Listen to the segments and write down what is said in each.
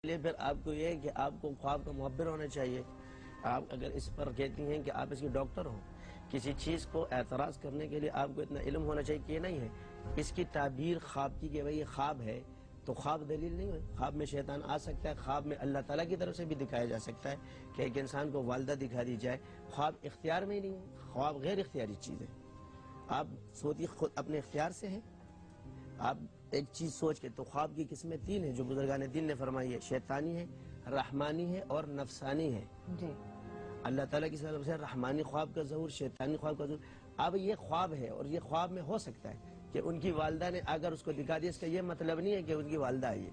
لیے پھر آپ کو یہ ہے کہ آپ کو خواب کا معبر ہونا چاہیے. آپ اگر اس پر کہتی ہیں کہ آپ اس کی ڈاکٹر ہوں, کسی چیز کو اعتراض کرنے کے لیے آپ کو اتنا علم ہونا چاہیے کہ یہ نہیں ہے اس کی تعبیر خواب کی کہ بھئی یہ خواب ہے, تو خواب دلیل نہیں ہے. خواب میں شیطان آ سکتا ہے, خواب میں اللہ تعالیٰ کی طرف سے بھی دکھایا جا سکتا ہے کہ ایک انسان کو والدہ دکھا دی جائے. خواب اختیار میں ہی نہیں ہے, خواب غیر اختیاری چیز ہے. آپ سوتی خود اپنے اختیار سے ہیں. آپ ایک چیز سوچ کے, تو خواب کی قسمیں تین ہیں جو بزرگان دین نے فرمائی ہے, شیطانی ہے, رحمانی ہے اور نفسانی ہے. جی اللہ تعالیٰ کی طرف سے رحمانی خواب کا ظہور, شیطانی خواب کا ظہور. اب یہ خواب ہے اور یہ خواب میں ہو سکتا ہے کہ ان کی والدہ نے اگر اس کو دکھا دیا, اس کا یہ مطلب نہیں ہے کہ ان کی والدہ آئی ہے.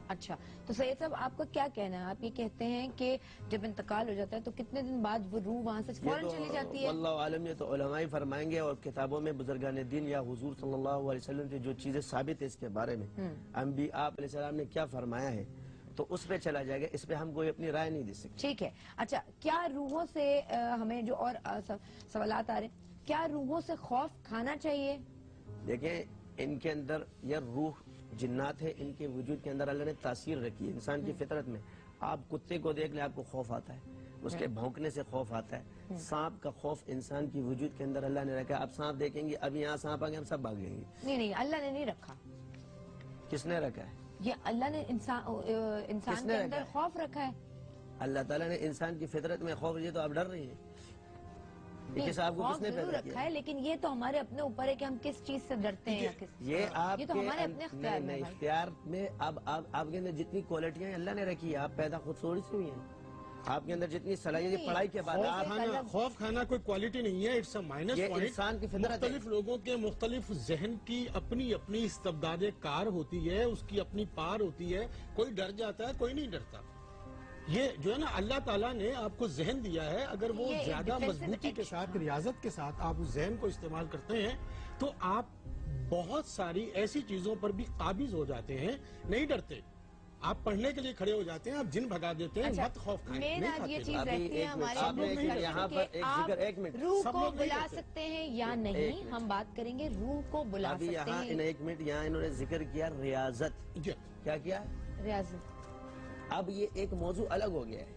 اچھا, تو سید صاحب آپ کا کیا کہنا ہے؟ آپ یہ کہتے ہیں کہ جب انتقال ہو جاتا ہے تو کتنے دن بعد وہ روح وہاں سے فوراً چلی جاتی ہے؟ واللہ عالم, یہ تو علماء فرمائیں گے, اور کتابوں میں بزرگان دین یا حضور صلی اللہ علیہ وسلم سے جو چیزیں ثابت ہے اس کے بارے میں, انبیاء علیہ السلام نے کیا فرمایا ہے, تو اس پہ چلا جائے گا. اس پہ ہم کوئی اپنی رائے نہیں دے سکتے. ٹھیک ہے. اچھا, کیا روحوں سے ہمیں جو اور سوالات آ رہے ہیں, کیا روحوں سے خوف کھانا چاہیے؟ دیکھیں, ان کے اندر یہ روح جنات ہے, ان کے وجود کے اندر اللہ نے تاثیر رکھی ہے انسان کی فطرت میں. آپ کتے کو دیکھ لیں, آپ کو خوف آتا ہے, اس کے بھونکنے سے خوف آتا ہے. سانپ کا خوف انسان کی وجود کے اندر اللہ نے رکھا ہے. آپ سانپ دیکھیں گے, اب یہاں سانپ آگے ہم سب بھاگ لیں گے. نہیں, اللہ نے نہیں رکھا. کس نے رکھا ہے؟ یہ اللہ نے انسان کے اندر خوف رکھا ہے. اللہ تعالیٰ نے انسان کی فطرت میں خوف, یہ تو آپ ڈر رہی ہیں. خوف ضرور رکھا ہے, لیکن یہ تو ہمارے اپنے اوپر ہے کہ ہم کس چیز سے ڈرتے ہیں. یہ آپ تو ہمارے اپنے اختیار میں. اختیار میں اب آپ کے اندر جتنی کوالٹیاں اللہ نے رکھی ہے, آپ پیدا خود تھوڑی سی ہوئی ہیں. آپ کے اندر جتنی صلاحیت, پڑھائی کے بعد خوف کھانا کوئی کوالٹی نہیں ہے, اٹس اے مائنس پوائنٹ. انسان کی فطرت, مختلف لوگوں کے مختلف ذہن کی اپنی اپنی استبداد کار ہوتی ہے, اس کی اپنی پار ہوتی ہے. کوئی ڈر جاتا ہے, کوئی نہیں ڈرتا. یہ جو ہے نا, اللہ تعالیٰ نے آپ کو ذہن دیا ہے, اگر وہ زیادہ مضبوطی کے ساتھ, ریاضت کے ساتھ آپ اس ذہن کو استعمال کرتے ہیں تو آپ بہت ساری ایسی چیزوں پر بھی قابض ہو جاتے ہیں. نہیں ڈرتے, آپ پڑھنے کے لیے کھڑے ہو جاتے ہیں, آپ جن بھگا دیتے ہیں. مت خوف کھائیں. یہ چیز رہتی ہے ہمارے, آپ روح کو بلا سکتے ہیں یا نہیں, ہم بات کریں گے روح کو بلا سکتے ہیں. ایک منٹ, یہاں انہوں نے ذکر کیا ریاضت. کیا کیا؟ ریاضت. اب یہ ایک موضوع الگ ہو گیا ہے.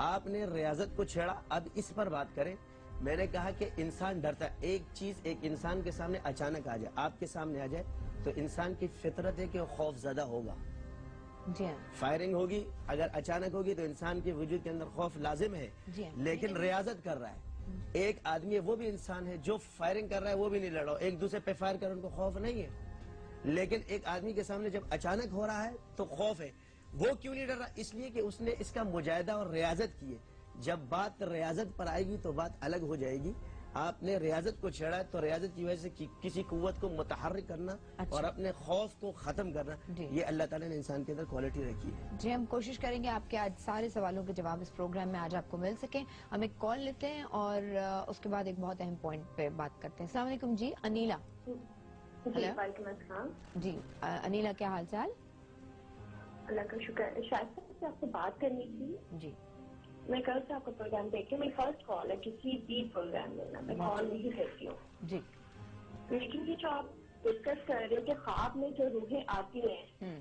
آپ نے ریاضت کو چھیڑا, اب اس پر بات کریں. میں نے کہا کہ انسان ڈرتا ہے. ایک چیز ایک انسان کے سامنے اچانک آ جائے, آپ کے سامنے آ جائے, تو انسان کی فطرت ہے کہ وہ خوف زدہ ہوگا. فائرنگ ہوگی, اگر اچانک ہوگی تو انسان کے وجود کے اندر خوف لازم ہے. لیکن ریاضت کر رہا ہے ایک آدمی, وہ بھی انسان ہے. جو فائرنگ کر رہا ہے وہ بھی نہیں لڑ رہا, ایک دوسرے پہ فائر کر, ان کو خوف نہیں ہے. لیکن ایک آدمی کے سامنے جب اچانک ہو رہا ہے تو خوف ہے. وہ کیوں نہیں ڈر رہا؟ اس لیے کہ اس نے اس کا مجاہدہ اور ریاضت کی ہے. جب بات ریاضت پر آئے گی تو بات الگ ہو جائے گی. آپ نے ریاضت کو چھیڑا ہے, تو ریاضت کی وجہ سے کسی قوت کو متحرک کرنا اور اپنے خوف کو ختم کرنا, یہ اللہ تعالیٰ نے انسان کے اندر کوالٹی رکھی ہے. جی, ہم کوشش کریں گے آپ کے آج سارے سوالوں کے جواب اس پروگرام میں آج آپ کو مل سکیں. ہم ایک کال لیتے ہیں اور اس کے بعد ایک بہت اہم پوائنٹ پہ بات کرتے ہیں. السلام علیکم. جی انیلا. وعلیکم السلام. جی انیلا, کیا حال چال؟ اللہ کا شکر. شاید سے آپ سے بات کرنی تھی. جی, میں کل سے آپ کا پروگرام دیکھ کے, میری فرسٹ کال ہے کسی بھی پروگرام میں, میں کال نہیں کرتی ہوں. جی, لیکن یہ جو آپ ڈسکس کر رہے ہیں کہ خواب میں جو روحیں آتی ہیں,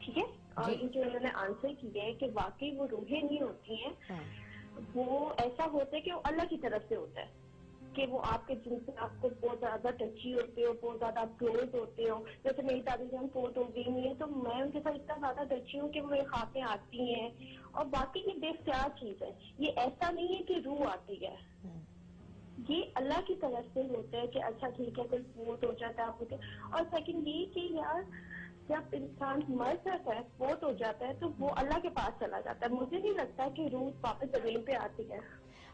ٹھیک ہے, اور یہ جو انہوں نے آنسر کیا ہے کہ واقعی وہ روحیں نہیں ہوتی ہیں, وہ ایسا ہوتا ہے کہ وہ اللہ کی طرف سے ہوتا ہے, کہ وہ آپ کے جن سے آپ کو بہت زیادہ ٹچی ہوتے ہو, بہت زیادہ کلوز ہوتے ہو. جیسے میری دادی جان فوت ہو گئی ہوئی ہے, تو میں ان کے ساتھ اتنا زیادہ ٹچی ہوں کہ وہ میرے خواب میں آتی ہیں. اور باقی یہ بے اختیار چیز ہے, یہ ایسا نہیں ہے کہ روح آتی ہے, یہ اللہ کی طرف سے ہوتا ہے کہ اچھا ٹھیک ہے, کوئی فوت ہو جاتا ہے آپ کو. اور سیکنڈ یہ کہ یار جب انسان مر جاتا ہے, فوت ہو جاتا ہے, تو وہ اللہ کے پاس چلا جاتا ہے. مجھے نہیں لگتا کہ روح واپس زمین پہ آتی ہے.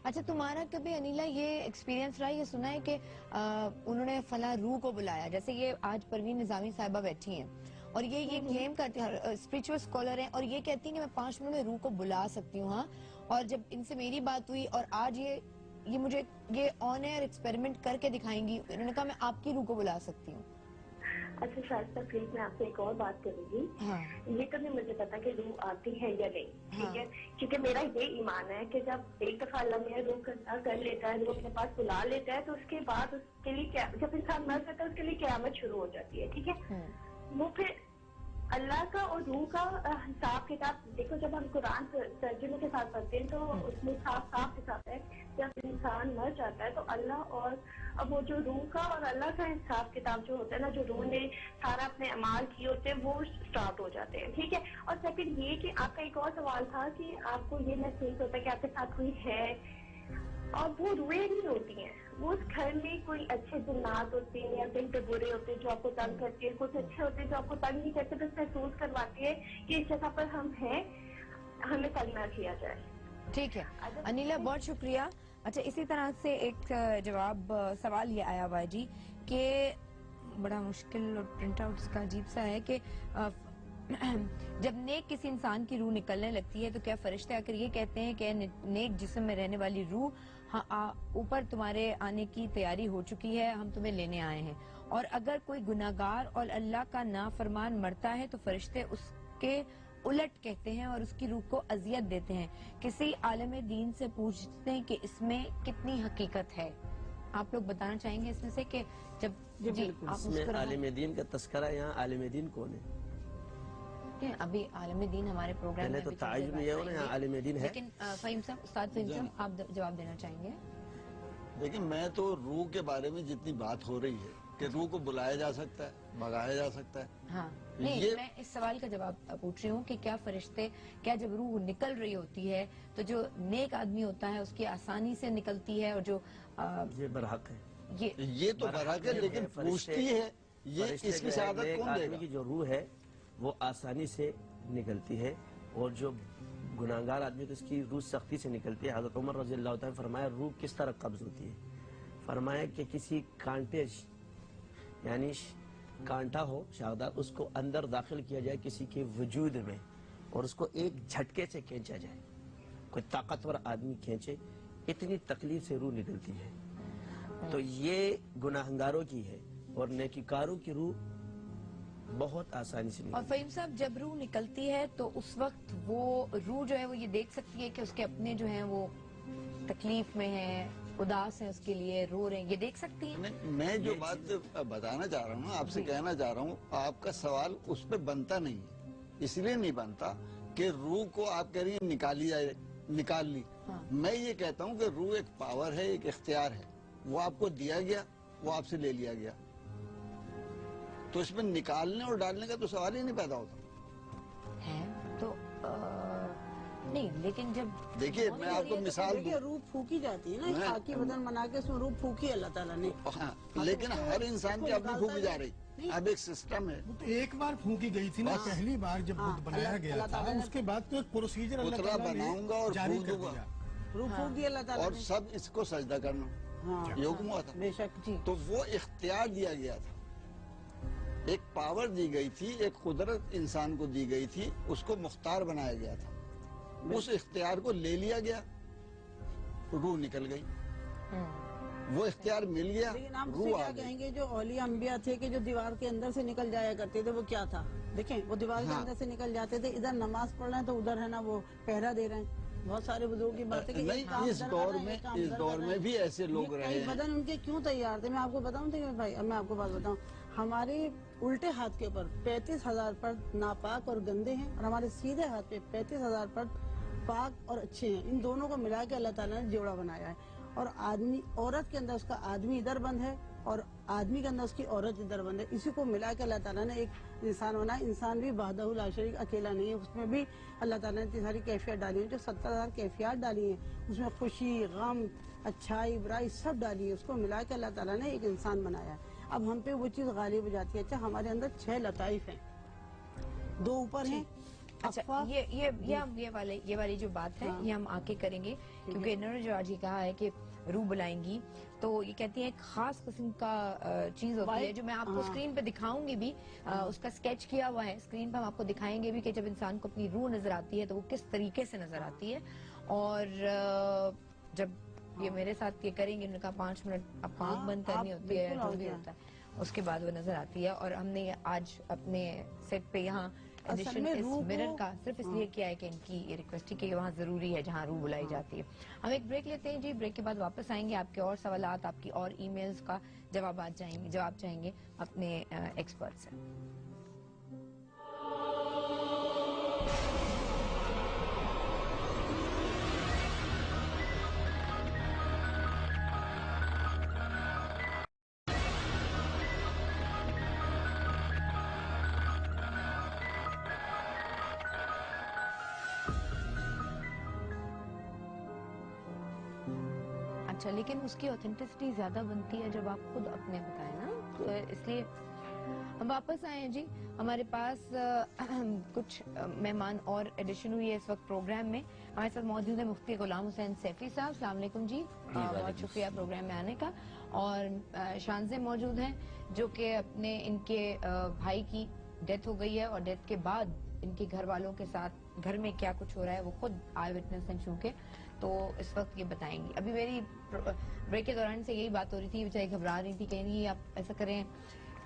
اچھا, تمہارا کبھی انیلا یہ ایکسپیرینس رہا, یہ سنا ہے کہ انہوں نے فلاں روح کو بلایا؟ جیسے یہ آج پروین نظامی صاحبہ بیٹھی ہیں اور یہ کلیم کرتی ہیں, اسپریچول اسکالر ہیں, اور یہ کہتی ہیں کہ میں 5 منٹ میں روح کو بلا سکتی ہوں. ہاں, اور جب ان سے میری بات ہوئی اور آج یہ مجھے یہ آن ایئر ایکسپیریمنٹ کر کے دکھائیں گی, انہوں نے کہا میں آپ کی روح کو بلا سکتی ہوں. اچھا شاید پلیز, میں آپ سے ایک اور بات کروں گی. یہ تو نہیں مجھے پتا کہ روح آتی ہے یا نہیں, ٹھیک ہے, کیونکہ میرا یہ ایمان ہے کہ جب ایک دفعہ اللہ میرا روح کر لیتا ہے, روح اپنے پاس بلا لیتا ہے, تو اس کے بعد اس کے لیے جب انسان مر جاتا ہے اس کے لیے قیامت شروع ہو جاتی ہے. ٹھیک ہے, وہ پھر अल्लाह का और रूह का हिसाब किताब देखो, जब हम कुरान तर्जुमे के साथ पढ़ते हैं तो उसमें साफ साफ हिसाब है, जब इंसान मर जाता है तो अल्लाह और अब वो जो रूह का और अल्लाह का हिसाब किताब जो होता है ना, जो रूह ने सारा अपने अमाल किए होते हैं वो स्टार्ट हो जाते हैं, ठीक है। और सेकंड ये कि आपका एक और सवाल था कि आपको ये महसूस होता है कि आपके साथ कोई है, और वो रूहें नहीं होती हैं, वो उस घर में कोई अच्छे जिन्नात होते हैं या दिन पे बुरे होते हैं जो आपको तंग करते हैं, कुछ अच्छे होते हैं जो आपको तंग नहीं करते, बस महसूस करवाते हैं कि इस जगह पर हम हैं, हमें तंग ना किया जाए। ठीक है अनिला, बहुत शुक्रिया। अच्छा, इसी तरह से एक सवाल ये आया हुआ है जी कि बड़ा मुश्किल और प्रिंट आउट इसका अजीब सा है कि जब नेक किसी इंसान की रूह निकलने लगती है तो क्या फरिश्ते आकर ये कहते हैं कि नेक जिस्म में रहने वाली रूह ऊपर तुम्हारे आने की तैयारी हो चुकी है, हम तुम्हें लेने आए हैं। और अगर कोई गुनाहगार और अल्लाह का नाफरमान मरता है तो फरिश्ते उसके उलट कहते हैं और उसकी रूह को अजियत देते हैं। किसी आलिम दीन से पूछते हैं कि इसमें कितनी हकीकत है। आप लोग बताना चाहेंगे इसमें से कि जब जी आप इसमें आलिम दीन का तस्करा, यहाँ आलिम दीन कौन है? अभी आलिम दीन हमारे प्रोग्राम पहले में तो ताज्जुब ये हो ना, यहाँ आलिम दीन है। लेकिन फहीम साहब, उस्ताद फहीम साहब, आप जवाब देना चाहेंगे? देखिए, मैं तो रूह के बारे में जितनी बात हो रही है कि रूह को बुलाया जा सकता है, भगाया जा सकता है, हाँ नहीं, मैं इस सवाल का जवाब पूछ रही हूँ कि क्या फरिश्ते, क्या जब रूह निकल रही होती है तो जो नेक आदमी होता है उसकी आसानी से निकलती है, और जो ये बरहक है, ये तो बरहक है, लेकिन पूछती है ये इसकी शहादत कौन देगा? की जो रूह है वो आसानी से निकलती है, और जो गुनाहगार आदमी तो इसकी रूह सख्ती से निकलती है। हज़रत उमर रज़ी अल्लाह तआला फरमाया रूह किस तरह कब्ज होती है, फरमाया कि किसी कांटे यानी कांटा हो शाहदार, उसको अंदर दाखिल किया जाए किसी के वजूद में और उसको एक झटके से खींचा जाए, कोई ताकतवर आदमी खींचे, इतनी तकलीफ से रूह निकलती है। तो ये गुनाहगारों की है, और नेकीकारों की रूह बहुत आसानी से और फहीम साहब, जब रूह निकलती है तो उस वक्त वो रूह जो है वो ये देख सकती है कि उसके अपने जो हैं वो तकलीफ में हैं, उदास हैं, उसके लिए रो रहे हैं, ये देख सकती है? मैं जो बात बताना चाह रहा हूँ ना, आपसे कहना चाह रहा हूँ, आपका सवाल उस पर बनता नहीं है। इसलिए नहीं बनता कि रूह को आप कह रही है निकाली जाए, निकाल ली। हाँ। मैं ये कहता हूँ कि रूह एक पावर है, एक इख्तियार है, वो आपको दिया गया, वो आपसे ले लिया गया, तो इसमें निकालने और डालने का तो सवाल ही नहीं पैदा होता है। तो नहीं, लेकिन जब देखिए मैं आपको मिसाल दूं, रूह फूकी जाती है ना, खाकी बदन बना के उसमें रूह फूकी अल्लाह ताला ने। हाँ, लेकिन हर इंसान की अपनी फूकी जा रही, अब एक सिस्टम है। तो एक बार फूकी गई थी ना, पहली बार जब बुत बनाया गया था, उसके बाद तो एक प्रोसीजर अल्लाह पुतला ताला ने बनाऊंगा और जारी फूक कर दूंगा, दिया। रूह फूक दी अल्लाह ताला और ने। सब इसको सजदा करना, ये हुक्म हुआ था। बेशक जी। तो वो इख्तियार दिया गया था, एक पावर दी गई थी, एक कुदरत इंसान को दी गई थी, उसको मुख्तार बनाया गया था, उस इख्तियार को ले लिया गया, रूह निकल गई, वो इख्तियार मिल गया, लेकिन आप रूह आ क्या गई। कहेंगे जो औलिया अंबिया थे कि जो दीवार के अंदर से निकल जाया करते थे, वो क्या था? देखें, वो दीवार के हाँ। अंदर से निकल जाते थे, इधर नमाज पढ़ रहे हैं तो उधर है ना वो पहरा दे रहे हैं। बहुत सारे बुजुर्गों की बात है कि नहीं, इस दौर में भी ऐसे लोग रहे हैं। बदन उनके क्यों तैयार थे? मैं आपको बताऊं भाई, अब मैं आपको बात बताऊं, हमारे उल्टे हाथ के ऊपर 35,000 पर नापाक और गंदे हैं, और हमारे सीधे हाथ पे 35,000 पर पाक और अच्छे हैं। इन दोनों को मिला के अल्लाह ताला ने जोड़ा बनाया है, और आदमी, औरत के अंदर उसका आदमी इधर बंद है और आदमी के अंदर उसकी औरत इधर बंद है। इसी को मिला के अल्लाह ताला ने एक इंसान बनाया। इंसान भी वहदहु ला शरीक अकेला नहीं है, उसमें भी अल्लाह ताला ने इतनी सारी कैफियत डाली है, जो 70,000 कैफियत डाली है, उसमें खुशी, गम, अच्छाई, बुराई सब डाली है, उसको मिला के अल्लाह ताला ने एक इंसान बनाया है। अब हम पे वो चीज गालिब हो जाती है। अच्छा, हमारे अंदर 6 लताइफ हैं, 2 ऊपर हैं। अच्छा, ये वाली जो बात है, ये हम आके करेंगे, क्योंकि इन्होंने जो आज ये कहा है कि रूह बुलाएंगी, तो ये कहती है एक खास किस्म का चीज होती है, जो मैं आपको स्क्रीन पे दिखाऊंगी भी, उसका स्केच किया हुआ है स्क्रीन पे, हम आपको दिखाएंगे भी कि जब इंसान को अपनी रूह नजर आती है तो वो किस तरीके से नजर आती है। और जब ये मेरे साथ ये करेंगे, उन्होंने कहा 5 मिनट अब आँख बंद करनी होती है, जो भी होता है, उसके बाद वो नजर आती है। और हमने आज अपने सेट पे यहाँ एडिशन इस मिरर का सिर्फ इसलिए किया है कि इनकी ये रिक्वेस्ट थी कि वहाँ जरूरी है जहाँ रूह बुलाई जाती है। हम एक ब्रेक लेते हैं जी, ब्रेक के बाद वापस आएंगे, आपके और सवालात, आपकी और ईमेल्स का जवाब चाहेंगे अपने एक्सपर्ट से। अच्छा, लेकिन उसकी ऑथेंटिसिटी ज्यादा बनती है जब आप खुद अपने बताएं ना, तो इसलिए हम वापस आए हैं जी। हमारे पास कुछ मेहमान और एडिशन हुई है इस वक्त प्रोग्राम में। हमारे साथ मौजूद है मुफ्ती गुलाम हुसैन सैफी साहब, अस्सलाम वालेकुम जी। बहुत शुक्रिया प्रोग्राम में आने का। और शानज़े मौजूद हैं जो कि अपने इनके भाई की डेथ हो गई है और डेथ के बाद इनके घर वालों के साथ घर में क्या कुछ हो रहा है वो खुद आई विटनेस हैं चूंकि, तो इस वक्त ये बताएंगी। अभी मेरी ब्रेक के दौरान से यही बात हो रही थी, बेचारी घबरा रही थी, कह रही आप ऐसा करें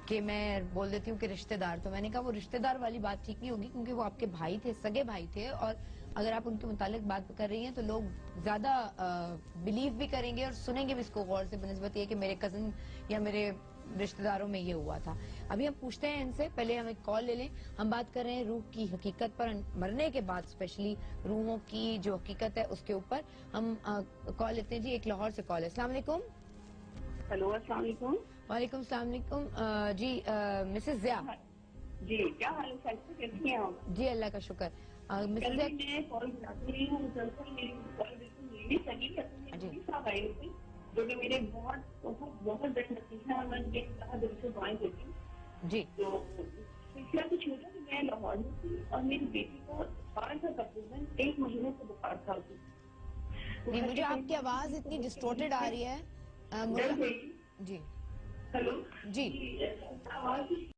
कि मैं बोल देती हूँ कि रिश्तेदार। तो मैंने कहा वो रिश्तेदार वाली बात ठीक नहीं होगी, क्योंकि वो आपके भाई थे, सगे भाई थे, और अगर आप उनके मुतालिक बात कर रही हैं तो लोग ज्यादा बिलीव भी करेंगे और सुनेंगे भी इसको गौर से, बनस्बत ये कि मेरे कजन या मेरे रिश्तेदारों में ये हुआ था। अभी हम पूछते हैं इनसे, पहले हम एक कॉल ले लें। हम बात कर रहे हैं रूह की हकीकत पर, मरने के बाद स्पेशली रूहों की जो हकीकत है उसके ऊपर। हम कॉल लेते हैं जी। एक लाहौर से कॉल है। अस्सलाम वालेकुम। हेलो, अस्सलाम वालेकुम। वालेकुम सलाम जी। मिसेस ज़िया जी, क्या हाल है? कैसी हैं आप? जी, अल्लाह का शुक्र। मिसेस कल ज़िया, मैं कॉल मिलाती रही हूँ, मुसलसल मेरी कॉल बिल्कुल मिल नहीं सकी। जी। साहब आए थे जो कि मेरे बहुत बहुत बहुत बड़े नतीजा है, मैं कहा दिल से दुआएं देती हूँ जी। तो पिछला कुछ होता कि मैं लाहौर में थी और मेरी बेटी को बुखार था, तकरीबन 1 महीने से बुखार था। जी, मुझे आपकी आवाज इतनी डिस्टॉर्टेड आ रही है। मुझे जी हेलो जी आवाज